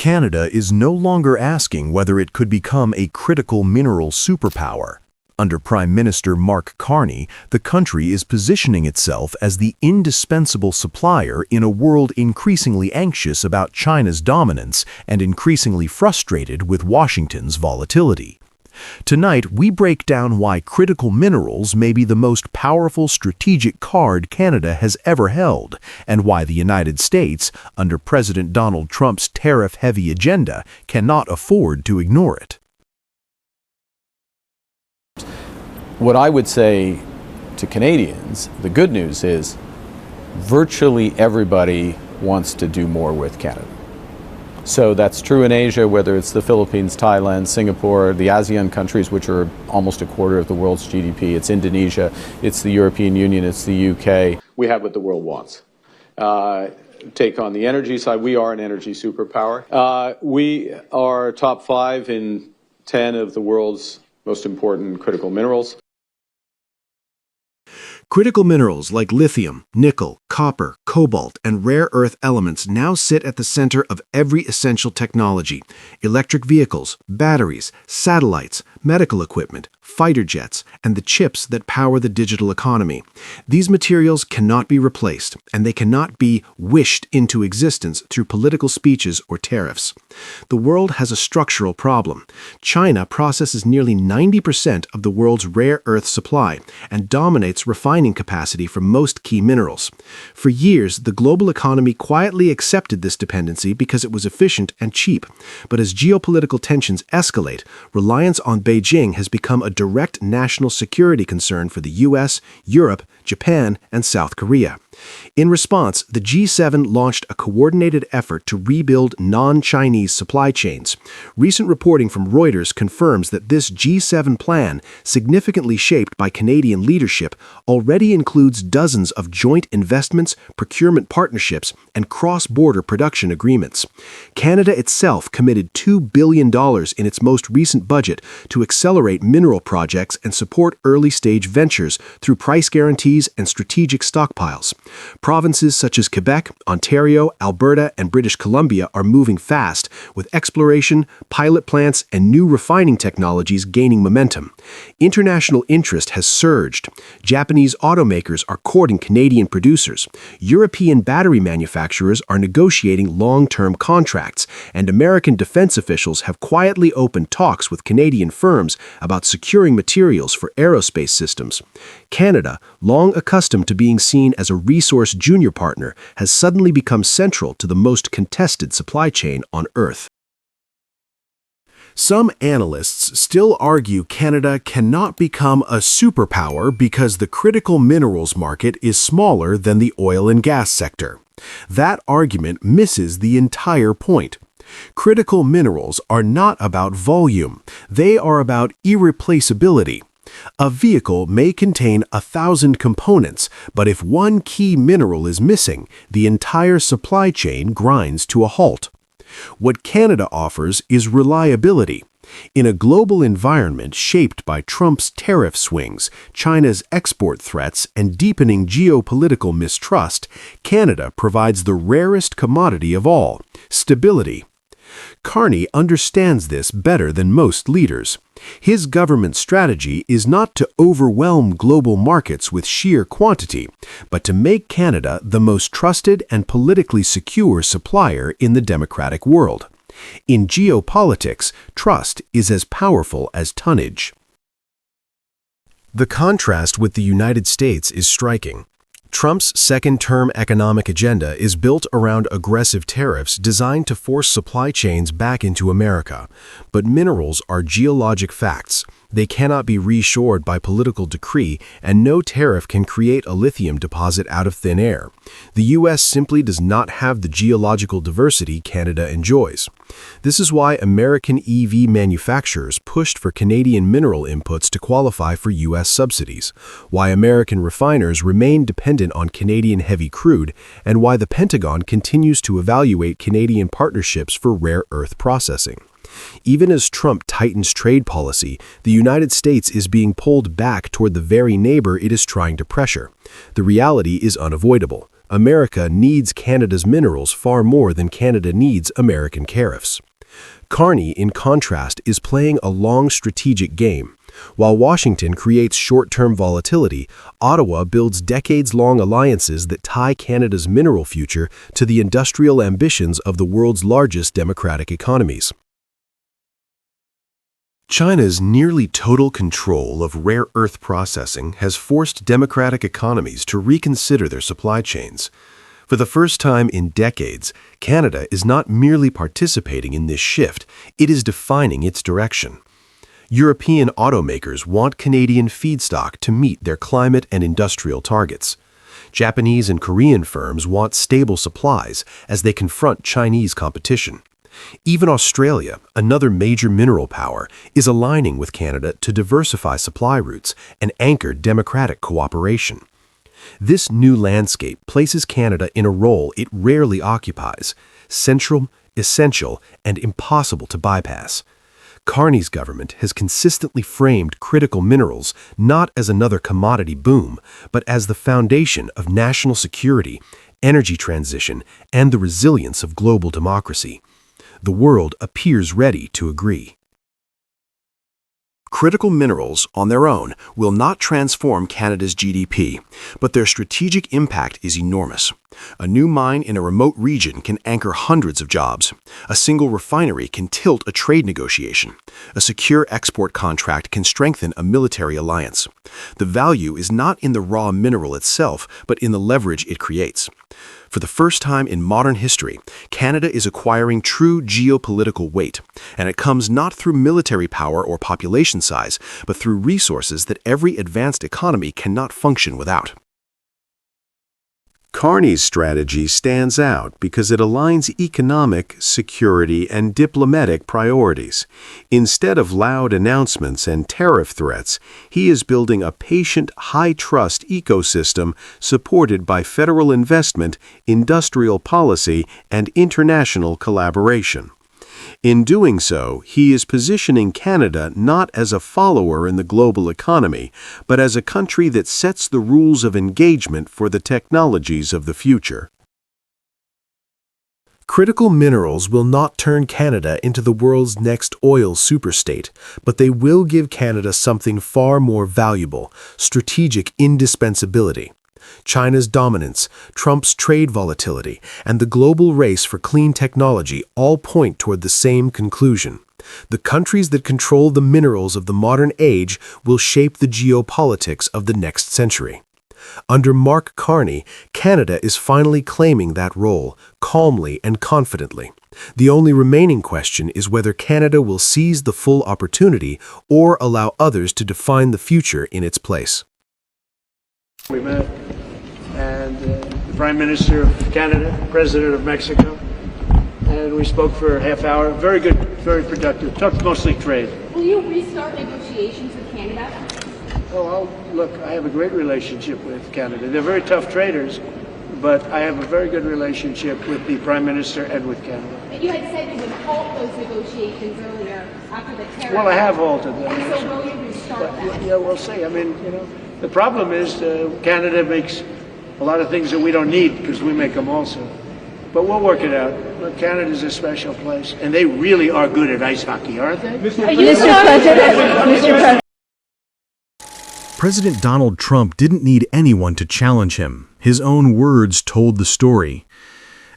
Canada is no longer asking whether it could become a critical mineral superpower. Under Prime Minister Mark Carney, the country is positioning itself as the indispensable supplier in a world increasingly anxious about China's dominance and increasingly frustrated with Washington's volatility. Tonight, we break down why critical minerals may be the most powerful strategic card Canada has ever held, and why the United States, under President Donald Trump's tariff-heavy agenda, cannot afford to ignore it. What I would say to Canadians, the good news is virtually everybody wants to do more with Canada. So that's true in Asia, whether it's the Philippines, Thailand, Singapore, the ASEAN countries, which are almost a quarter of the world's GDP. It's Indonesia, it's the European Union, it's the UK. We have what the world wants. Take on the energy side, we are an energy superpower. We are top 5 in 10 of the world's most important critical minerals. Critical minerals like lithium, nickel, copper, cobalt, and rare earth elements now sit at the center of every essential technology: electric vehicles, batteries, satellites, medical equipment, fighter jets, and the chips that power the digital economy. These materials cannot be replaced, and they cannot be wished into existence through political speeches or tariffs. The world has a structural problem. China processes nearly 90% of the world's rare earth supply and dominates refining capacity for most key minerals. For years, the global economy quietly accepted this dependency because it was efficient and cheap. But as geopolitical tensions escalate, reliance on Beijing has become a direct national security concern for the US, Europe, Japan, and South Korea. In response, the G7 launched a coordinated effort to rebuild non-Chinese supply chains. Recent reporting from Reuters confirms that this G7 plan, significantly shaped by Canadian leadership, already includes dozens of joint investments, procurement partnerships, and cross-border production agreements. Canada itself committed $2 billion in its most recent budget to accelerate mineral projects and support early-stage ventures through price guarantees and strategic stockpiles. Provinces such as Quebec, Ontario, Alberta, and British Columbia are moving fast, with exploration, pilot plants, and new refining technologies gaining momentum. International interest has surged. Japanese automakers are courting Canadian producers. European battery manufacturers are negotiating long-term contracts, and American defense officials have quietly opened talks with Canadian firms about securing materials for aerospace systems. Canada, long accustomed to being seen as a resource junior partner, has suddenly become central to the most contested supply chain on Earth. Some analysts still argue Canada cannot become a superpower because the critical minerals market is smaller than the oil and gas sector. That argument misses the entire point. Critical minerals are not about volume. They are about irreplaceability. A vehicle may contain 1,000 components, but if one key mineral is missing, the entire supply chain grinds to a halt. What Canada offers is reliability. In a global environment shaped by Trump's tariff swings, China's export threats, and deepening geopolitical mistrust, Canada provides the rarest commodity of all: stability. Carney understands this better than most leaders. His government strategy is not to overwhelm global markets with sheer quantity, but to make Canada the most trusted and politically secure supplier in the democratic world. In geopolitics, trust is as powerful as tonnage. The contrast with the United States is striking. Trump's second-term economic agenda is built around aggressive tariffs designed to force supply chains back into America. But minerals are geologic facts. They cannot be reshored by political decree, and no tariff can create a lithium deposit out of thin air. The U.S. simply does not have the geological diversity Canada enjoys. This is why American EV manufacturers pushed for Canadian mineral inputs to qualify for U.S. subsidies, why American refiners remain dependent on Canadian heavy crude, and why the Pentagon continues to evaluate Canadian partnerships for rare earth processing. Even as Trump tightens trade policy, the United States is being pulled back toward the very neighbor it is trying to pressure. The reality is unavoidable. America needs Canada's minerals far more than Canada needs American tariffs. Carney, in contrast, is playing a long strategic game. While Washington creates short-term volatility, Ottawa builds decades-long alliances that tie Canada's mineral future to the industrial ambitions of the world's largest democratic economies. China's nearly total control of rare earth processing has forced democratic economies to reconsider their supply chains. For the first time in decades, Canada is not merely participating in this shift, it is defining its direction. European automakers want Canadian feedstock to meet their climate and industrial targets. Japanese and Korean firms want stable supplies as they confront Chinese competition. Even Australia, another major mineral power, is aligning with Canada to diversify supply routes and anchor democratic cooperation. This new landscape places Canada in a role it rarely occupies: central, essential, and impossible to bypass. Carney's government has consistently framed critical minerals not as another commodity boom, but as the foundation of national security, energy transition, and the resilience of global democracy. The world appears ready to agree. Critical minerals, on their own, will not transform Canada's GDP, but their strategic impact is enormous. A new mine in a remote region can anchor hundreds of jobs. A single refinery can tilt a trade negotiation. A secure export contract can strengthen a military alliance. The value is not in the raw mineral itself, but in the leverage it creates. For the first time in modern history, Canada is acquiring true geopolitical weight, and it comes not through military power or population size, but through resources that every advanced economy cannot function without. Carney's strategy stands out because it aligns economic, security, and diplomatic priorities. Instead of loud announcements and tariff threats, he is building a patient, high-trust ecosystem supported by federal investment, industrial policy, and international collaboration. In doing so, he is positioning Canada not as a follower in the global economy, but as a country that sets the rules of engagement for the technologies of the future. Critical minerals will not turn Canada into the world's next oil superstate, but they will give Canada something far more valuable: strategic indispensability. China's dominance, Trump's trade volatility, and the global race for clean technology all point toward the same conclusion. The countries that control the minerals of the modern age will shape the geopolitics of the next century. Under Mark Carney, Canada is finally claiming that role, calmly and confidently. The only remaining question is whether Canada will seize the full opportunity or allow others to define the future in its place. We met, and the Prime Minister of Canada, President of Mexico, and we spoke for a half hour. Very good, very productive. Talked mostly trade. Will you restart negotiations with Canada? Oh, look, I have a great relationship with Canada. They're very tough traders, but I have a very good relationship with the Prime Minister and with Canada. But you had said you would halt those negotiations earlier after the tariff. Well, I have halted them. And so will you restart that? Yeah, we'll see. I mean, the problem is Canada makes a lot of things that we don't need because we make them also. But we'll work it out. Look, Canada's a special place, and they really are good at ice hockey, aren't they? Mr. President. President Donald Trump didn't need anyone to challenge him. His own words told the story.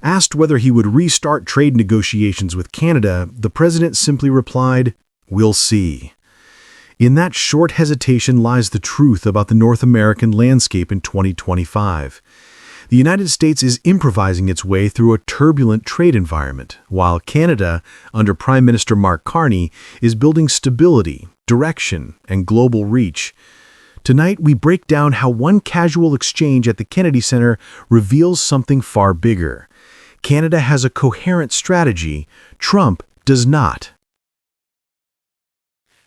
Asked whether he would restart trade negotiations with Canada, the president simply replied, "We'll see." In that short hesitation lies the truth about the North American landscape in 2025. The United States is improvising its way through a turbulent trade environment, while Canada, under Prime Minister Mark Carney, is building stability, direction, and global reach. Tonight, we break down how one casual exchange at the Kennedy Center reveals something far bigger. Canada has a coherent strategy, Trump does not.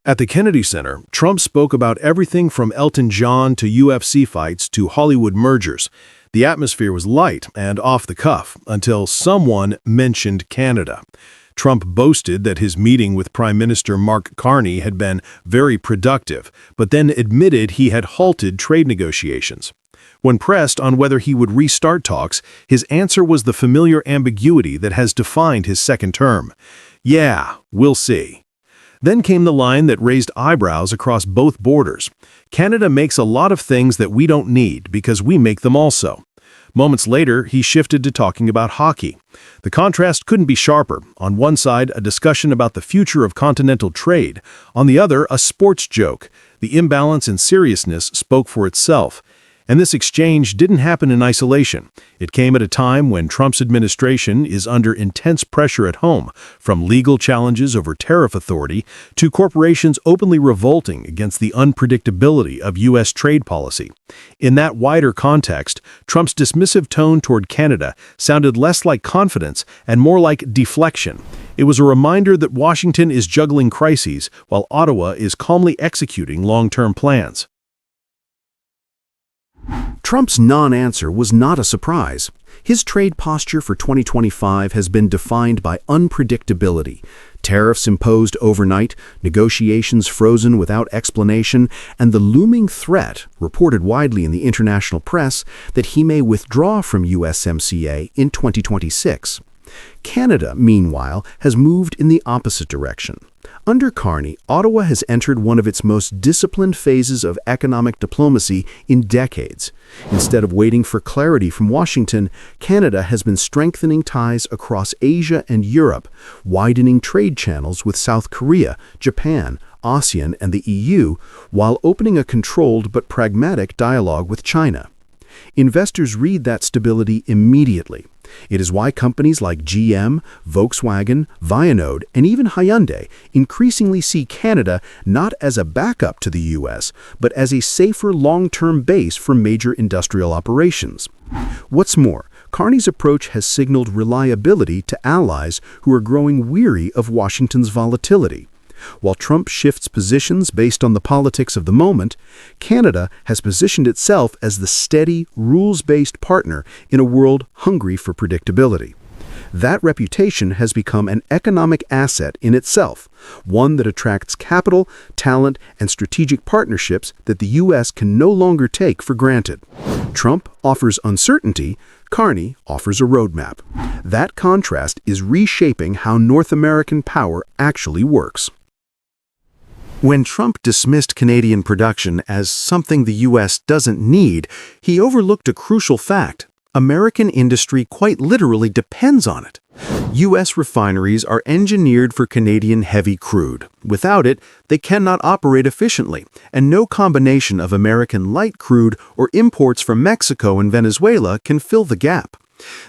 At the Kennedy Center, Trump spoke about everything from Elton John to UFC fights to Hollywood mergers. The atmosphere was light and off the cuff until someone mentioned Canada. Trump boasted that his meeting with Prime Minister Mark Carney had been very productive, but then admitted he had halted trade negotiations. When pressed on whether he would restart talks, his answer was the familiar ambiguity that has defined his second term. "Yeah, we'll see." Then came the line that raised eyebrows across both borders. "Canada makes a lot of things that we don't need because we make them also." Moments later, he shifted to talking about hockey. The contrast couldn't be sharper. On one side, a discussion about the future of continental trade. On the other, a sports joke. The imbalance and seriousness spoke for itself. And this exchange didn't happen in isolation. It came at a time when Trump's administration is under intense pressure at home, from legal challenges over tariff authority to corporations openly revolting against the unpredictability of U.S. trade policy. In that wider context, Trump's dismissive tone toward Canada sounded less like confidence and more like deflection. It was a reminder that Washington is juggling crises while Ottawa is calmly executing long-term plans. Trump's non-answer was not a surprise. His trade posture for 2025 has been defined by unpredictability. Tariffs imposed overnight, negotiations frozen without explanation, and the looming threat, reported widely in the international press, that he may withdraw from USMCA in 2026. Canada, meanwhile, has moved in the opposite direction. Under Carney, Ottawa has entered one of its most disciplined phases of economic diplomacy in decades. Instead of waiting for clarity from Washington, Canada has been strengthening ties across Asia and Europe, widening trade channels with South Korea, Japan, ASEAN, and the EU, while opening a controlled but pragmatic dialogue with China. Investors read that stability immediately. It is why companies like GM, Volkswagen, Vianode, and even Hyundai increasingly see Canada not as a backup to the U.S., but as a safer long-term base for major industrial operations. What's more, Carney's approach has signaled reliability to allies who are growing weary of Washington's volatility. While Trump shifts positions based on the politics of the moment, Canada has positioned itself as the steady, rules-based partner in a world hungry for predictability. That reputation has become an economic asset in itself, one that attracts capital, talent, and strategic partnerships that the U.S. can no longer take for granted. Trump offers uncertainty, Carney offers a roadmap. That contrast is reshaping how North American power actually works. When Trump dismissed Canadian production as something the U.S. doesn't need, he overlooked a crucial fact. American industry quite literally depends on it. U.S. refineries are engineered for Canadian heavy crude. Without it, they cannot operate efficiently, and no combination of American light crude or imports from Mexico and Venezuela can fill the gap.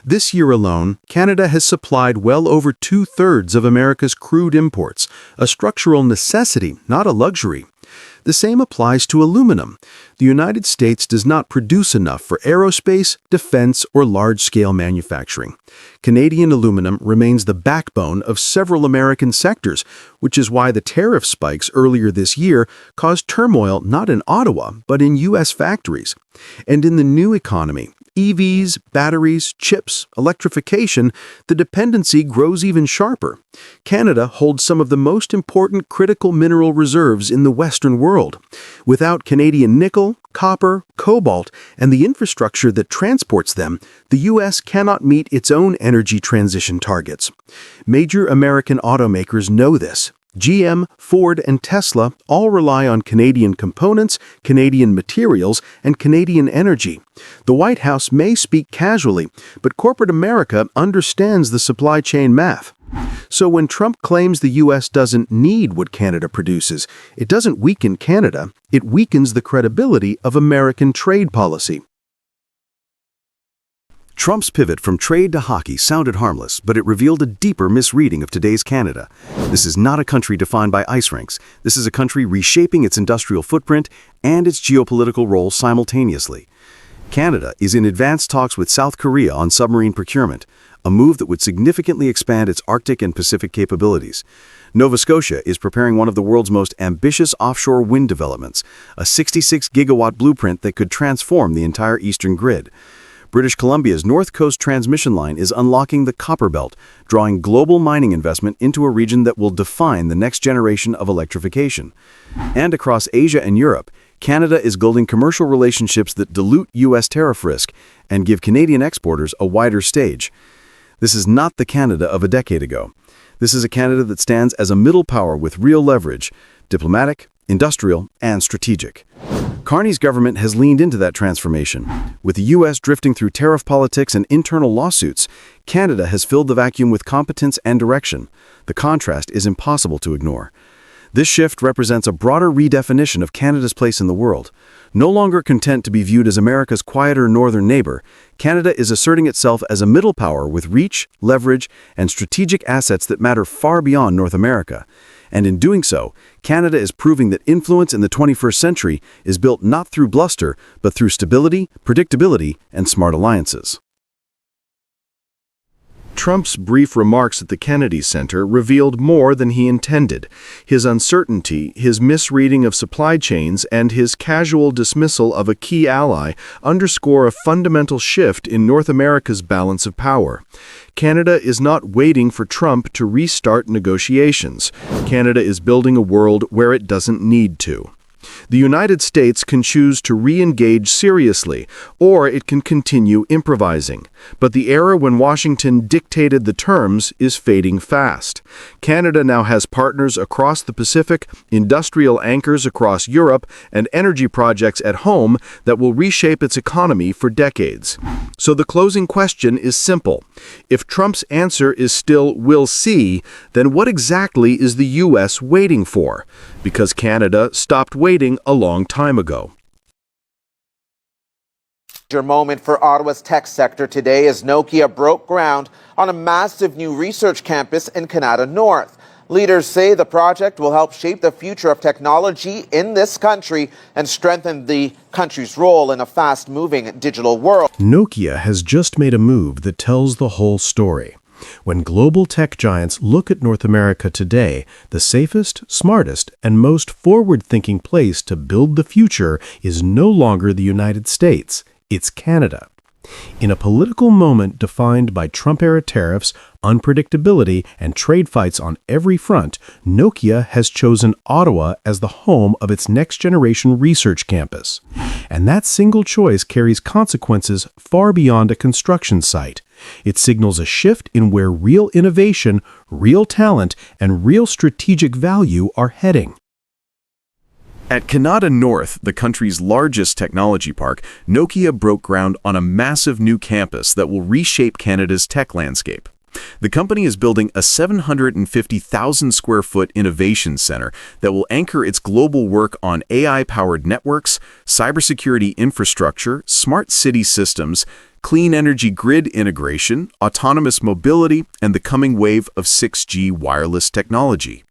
This year alone, Canada has supplied well over 2/3 of America's crude imports, a structural necessity, not a luxury. The same applies to aluminum. The United States does not produce enough for aerospace, defense, or large-scale manufacturing. Canadian aluminum remains the backbone of several American sectors, which is why the tariff spikes earlier this year caused turmoil not in Ottawa, but in U.S. factories. And in the new economy, EVs, batteries, chips, electrification, the dependency grows even sharper. Canada holds some of the most important critical mineral reserves in the Western world. Without Canadian nickel, copper, cobalt, and the infrastructure that transports them, the U.S. cannot meet its own energy transition targets. Major American automakers know this. GM, Ford, and Tesla all rely on Canadian components, Canadian materials, and Canadian energy. The White House may speak casually, but corporate America understands the supply chain math. So when Trump claims the U.S. doesn't need what Canada produces, it doesn't weaken Canada, it weakens the credibility of American trade policy. Trump's pivot from trade to hockey sounded harmless, but it revealed a deeper misreading of today's Canada. This is not a country defined by ice rinks. This is a country reshaping its industrial footprint and its geopolitical role simultaneously. Canada is in advanced talks with South Korea on submarine procurement, a move that would significantly expand its Arctic and Pacific capabilities. Nova Scotia is preparing one of the world's most ambitious offshore wind developments, a 66-gigawatt blueprint that could transform the entire eastern grid. British Columbia's North Coast transmission line is unlocking the copper belt, drawing global mining investment into a region that will define the next generation of electrification. And across Asia and Europe, Canada is building commercial relationships that dilute U.S. tariff risk and give Canadian exporters a wider stage. This is not the Canada of a decade ago. This is a Canada that stands as a middle power with real leverage, diplomatic, industrial, and strategic. Carney's government has leaned into that transformation. With the U.S. drifting through tariff politics and internal lawsuits, Canada has filled the vacuum with competence and direction. The contrast is impossible to ignore. This shift represents a broader redefinition of Canada's place in the world. No longer content to be viewed as America's quieter northern neighbor, Canada is asserting itself as a middle power with reach, leverage, and strategic assets that matter far beyond North America. And in doing so, Canada is proving that influence in the 21st century is built not through bluster, but through stability, predictability, and smart alliances. Trump's brief remarks at the Kennedy Center revealed more than he intended. His uncertainty, his misreading of supply chains, and his casual dismissal of a key ally underscore a fundamental shift in North America's balance of power. Canada is not waiting for Trump to restart negotiations. Canada is building a world where it doesn't need to. The United States can choose to re-engage seriously, or it can continue improvising. But the era when Washington dictated the terms is fading fast. Canada now has partners across the Pacific, industrial anchors across Europe, and energy projects at home that will reshape its economy for decades. So the closing question is simple. If Trump's answer is still "we'll see," then what exactly is the U.S. waiting for? Because Canada stopped waiting a long time ago. Major moment for Ottawa's tech sector today as Nokia broke ground on a massive new research campus in Canada North. Leaders say the project will help shape the future of technology in this country and strengthen the country's role in a fast-moving digital world. Nokia has just made a move that tells the whole story. When global tech giants look at North America today, the safest, smartest, and most forward-thinking place to build the future is no longer the United States, it's Canada. In a political moment defined by Trump-era tariffs, unpredictability, and trade fights on every front, Nokia has chosen Ottawa as the home of its next-generation research campus. And that single choice carries consequences far beyond a construction site. It signals a shift in where real innovation, real talent, and real strategic value are heading. At Canada North, the country's largest technology park, Nokia broke ground on a massive new campus that will reshape Canada's tech landscape. The company is building a 750,000 square foot innovation center that will anchor its global work on AI-powered networks, cybersecurity infrastructure, smart city systems, clean energy grid integration, autonomous mobility, and the coming wave of 6G wireless technology.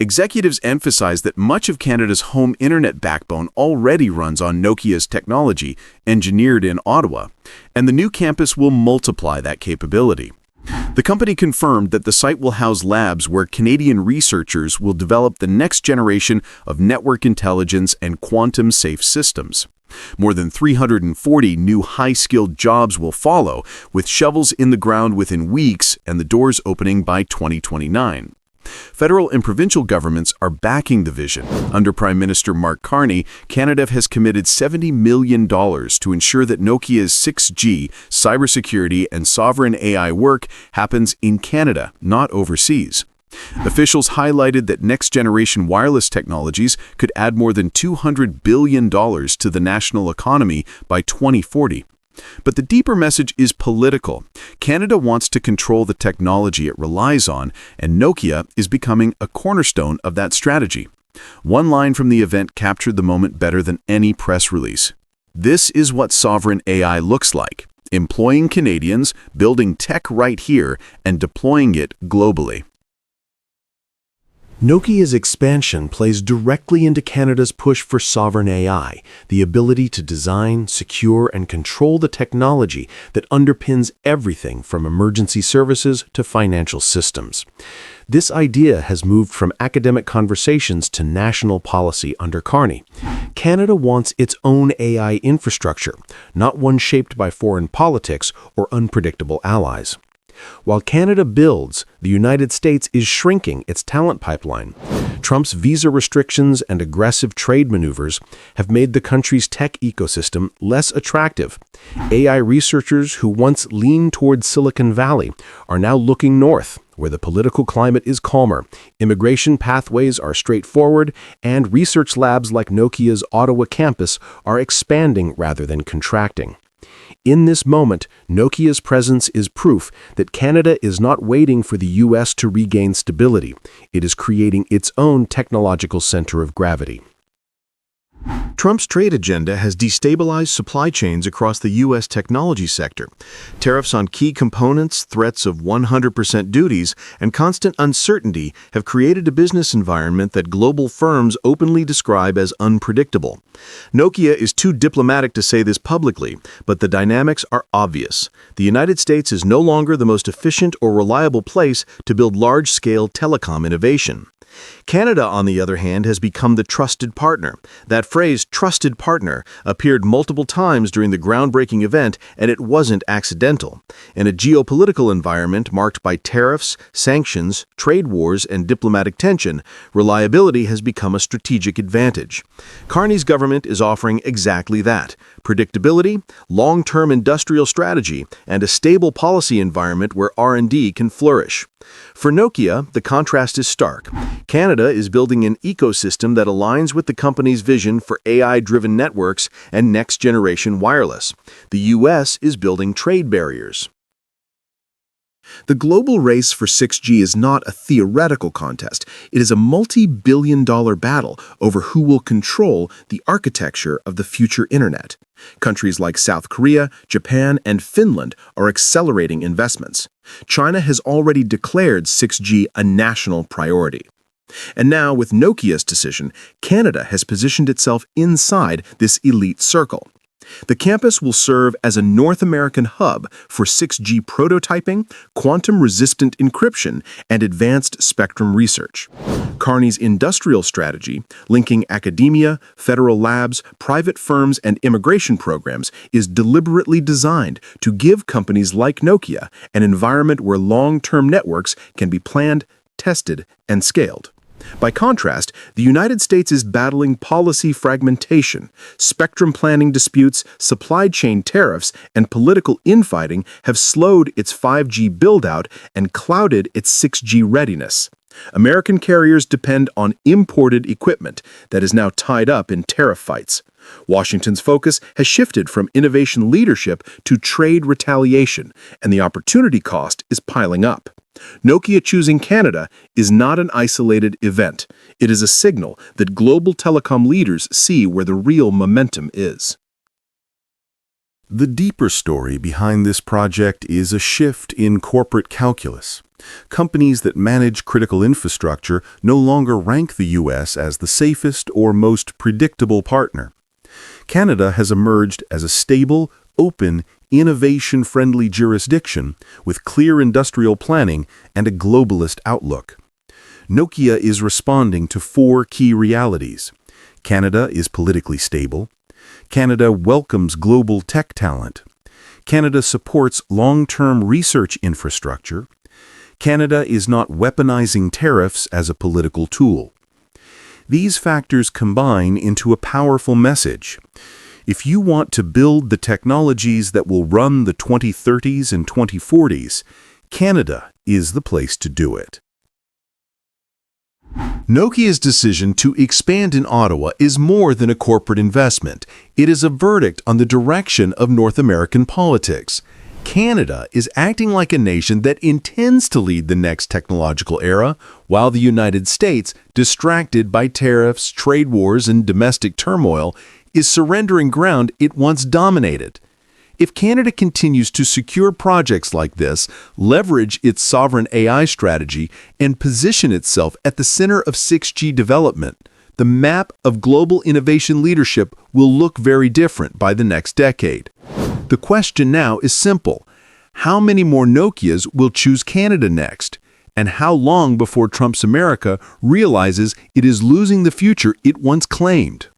Executives emphasize that much of Canada's home internet backbone already runs on Nokia's technology, engineered in Ottawa, and the new campus will multiply that capability. The company confirmed that the site will house labs where Canadian researchers will develop the next generation of network intelligence and quantum-safe systems. More than 340 new high-skilled jobs will follow, with shovels in the ground within weeks and the doors opening by 2029. Federal and provincial governments are backing the vision. Under Prime Minister Mark Carney, Canada has committed $70 million to ensure that Nokia's 6G, cybersecurity, and sovereign AI work happens in Canada, not overseas. Officials highlighted that next-generation wireless technologies could add more than $200 billion to the national economy by 2040. But the deeper message is political. Canada wants to control the technology it relies on, and Nokia is becoming a cornerstone of that strategy. One line from the event captured the moment better than any press release. "This is what sovereign AI looks like: employing Canadians, building tech right here, and deploying it globally." Nokia's expansion plays directly into Canada's push for sovereign AI, the ability to design, secure, and control the technology that underpins everything from emergency services to financial systems. This idea has moved from academic conversations to national policy under Carney. Canada wants its own AI infrastructure, not one shaped by foreign politics or unpredictable allies. While Canada builds, the United States is shrinking its talent pipeline. Trump's visa restrictions and aggressive trade maneuvers have made the country's tech ecosystem less attractive. AI researchers who once leaned toward Silicon Valley are now looking north, where the political climate is calmer, immigration pathways are straightforward, and research labs like Nokia's Ottawa campus are expanding rather than contracting. In this moment, Nokia's presence is proof that Canada is not waiting for the U.S. to regain stability. It is creating its own technological center of gravity. Trump's trade agenda has destabilized supply chains across the U.S. technology sector. Tariffs on key components, threats of 100% duties, and constant uncertainty have created a business environment that global firms openly describe as unpredictable. Nokia is too diplomatic to say this publicly, but the dynamics are obvious. The United States is no longer the most efficient or reliable place to build large-scale telecom innovation. Canada, on the other hand, has become the trusted partner. That phrase, trusted partner, appeared multiple times during the groundbreaking event, and it wasn't accidental. In a geopolitical environment marked by tariffs, sanctions, trade wars, and diplomatic tension, reliability has become a strategic advantage. Carney's government is offering exactly that: predictability, long-term industrial strategy, and a stable policy environment where R&D can flourish. For Nokia, the contrast is stark. Canada is building an ecosystem that aligns with the company's vision for AI-driven networks and next-generation wireless. The U.S. is building trade barriers. The global race for 6G is not a theoretical contest. It is a multi-billion-dollar battle over who will control the architecture of the future internet. Countries like South Korea, Japan, and Finland are accelerating investments. China has already declared 6G a national priority. And now, with Nokia's decision, Canada has positioned itself inside this elite circle. The campus will serve as a North American hub for 6G prototyping, quantum-resistant encryption, and advanced spectrum research. Carney's industrial strategy, linking academia, federal labs, private firms, and immigration programs, is deliberately designed to give companies like Nokia an environment where long-term networks can be planned, tested, and scaled. By contrast, the United States is battling policy fragmentation. Spectrum planning disputes, supply chain tariffs, and political infighting have slowed its 5G build-out and clouded its 6G readiness. American carriers depend on imported equipment that is now tied up in tariff fights. Washington's focus has shifted from innovation leadership to trade retaliation, and the opportunity cost is piling up. Nokia choosing Canada is not an isolated event. It is a signal that global telecom leaders see where the real momentum is. The deeper story behind this project is a shift in corporate calculus. Companies that manage critical infrastructure no longer rank the U.S. as the safest or most predictable partner. Canada has emerged as a stable, open, innovation-friendly jurisdiction with clear industrial planning and a globalist outlook. Nokia is responding to 4 key realities. Canada is politically stable. Canada welcomes global tech talent. Canada supports long-term research infrastructure. Canada is not weaponizing tariffs as a political tool. These factors combine into a powerful message. If you want to build the technologies that will run the 2030s and 2040s, Canada is the place to do it. Nokia's decision to expand in Ottawa is more than a corporate investment. It is a verdict on the direction of North American politics. Canada is acting like a nation that intends to lead the next technological era, while the United States, distracted by tariffs, trade wars, and domestic turmoil, is surrendering ground it once dominated. If Canada continues to secure projects like this, leverage its sovereign AI strategy, and position itself at the center of 6G development, the map of global innovation leadership will look very different by the next decade. The question now is simple. How many more Nokias will choose Canada next? And how long before Trump's America realizes it is losing the future it once claimed?